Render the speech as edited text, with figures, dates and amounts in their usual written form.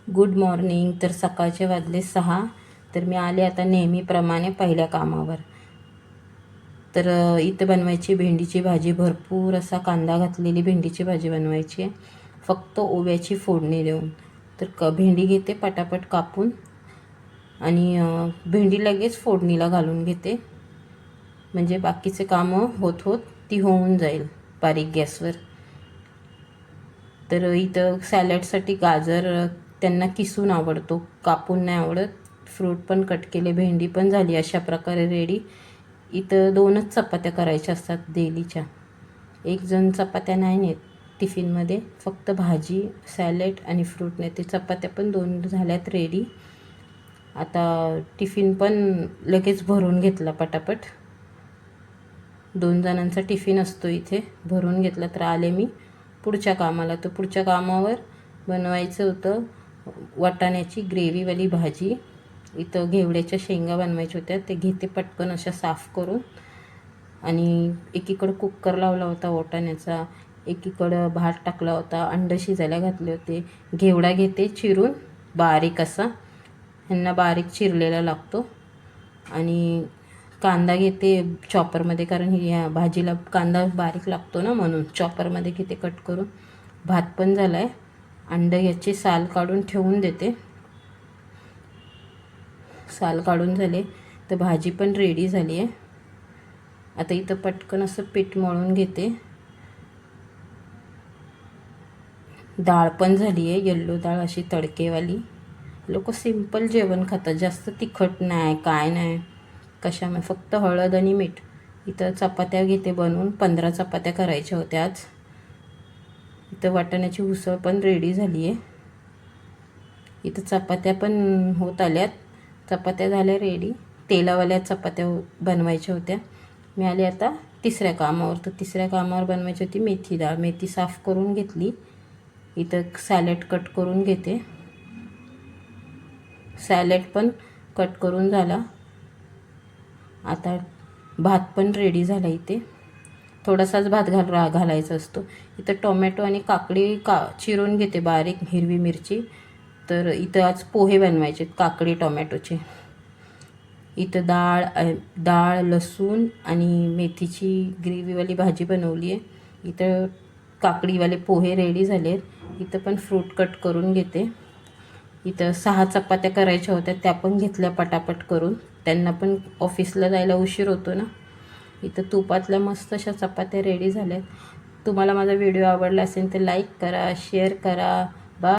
Good morning. तर सकाळचे वाजले 6. तर मी आले आता नेहमीप्रमाणे पहिल्या कामावर. तर इथं बनवायची भेंडीची भाजी, भरपूर असा कांदा घातलेली भेंडीची भाजी बनवायची आहे, फक्त ओव्याची फोडणी देऊन. तर भेंडी घेते पटापट कापून आणि भेंडी लगेच फोडणीला घालून घेते, म्हणजे बाकीचे कामं होत होत ती होऊन जाईल बारीक गॅसवर. तर इथं सॅलडसाठी गाजर त्यांना किसून आवडतो, कापून नाही आवडत. फ्रूट पण कट केले, भेंडी पण झाली अशा प्रकारे रेडी. इथं 2च चपात्या करायच्या असतात डेलीच्या. एक जण चपात्या नाही नेत टिफिनमध्ये, फक्त भाजी, सॅलड आणि फ्रूट नेते. चपात्या पण 2 झाल्यात रेडी. आता टिफिन पण लगेच भरून घेतला पटापट. 2 जणांचा टिफिन असतो इथे, भरून घेतला. तर आले मी पुढच्या कामाला. तर पुढच्या कामावर बनवायचं होतं वाटाण्याची ग्रेव्हीवाली भाजी. इथं घेवड्याच्या शेंगा बनवायच्या होत्या, ते घेते पटकन अशा साफ करून. आणि एकीकडं कुकर लावला होता वाटाण्याचा, एकीकडं भात टाकला होता, अंडं शिजायला घातले होते. घेवडा घेते चिरून बारीक असा, ह्यांना बारीक चिरलेला लागतो. आणि कांदा घेते चॉपरमध्ये, कारण ह्या भाजीला कांदा बारीक लागतो ना, म्हणून चॉपरमध्ये घेते कट करून. भात पण झाला आहे. अंडं याची साल काढून ठेवून देते. साल काढून झाले तर भाजी पण रेडी झाली आहे. आता इथं पटकन असं पीठ मळून घेते. डाळ पण झाली आहे, येल्लो डाळ अशी तडकेवाली. लोक सिंपल जेवण खातात, जास्त तिखट नाही काय नाही कशामुळे, फक्त हळद आणि मीठ. इथं चपात्या घेते बनवून, 15 चपात्या करायच्या होत्या आज. इथं वाटाण्याची उसळ पण रेडी झाली आहे. इथं चपात्या पण होत आल्यात, चपात्या झाल्या रेडी. तेलावाल्या चपात्या बनवायच्या होत्या. मी आले आता तिसऱ्या कामावर. तर तिसऱ्या कामावर बनवायची होती मेथी डाळ. मेथी साफ करून घेतली. इथं सॅलड कट करून घेते. सॅलड पण कट करून झाला. आता भात पण रेडी झाला. इथे थोडासाच भात घालायचा असतो. इथं टोमॅटो आणि काकडी चिरून घेते बारीक, हिरवी मिरची. तर इथं आज पोहे बनवायचे काकडी टोमॅटोचे. इथं डाळ लसूण आणि मेथीची ग्रेव्हीवाली भाजी बनवली आहे. इथं काकडीवाले पोहे रेडी झाले. इथं पण फ्रूट कट करून घेते. इथं 6 चपात्या करायच्या होत्या, त्या पण घेतल्या पटापट करून. त्यांना पण ऑफिसला जायला उशीर होतो ना. इथं तुपातल्या मस्त अशा चपात्या रेडी झाल्यात. तुम्हाला माझा व्हिडिओ आवडला असेल तर लाईक करा, शेअर करा.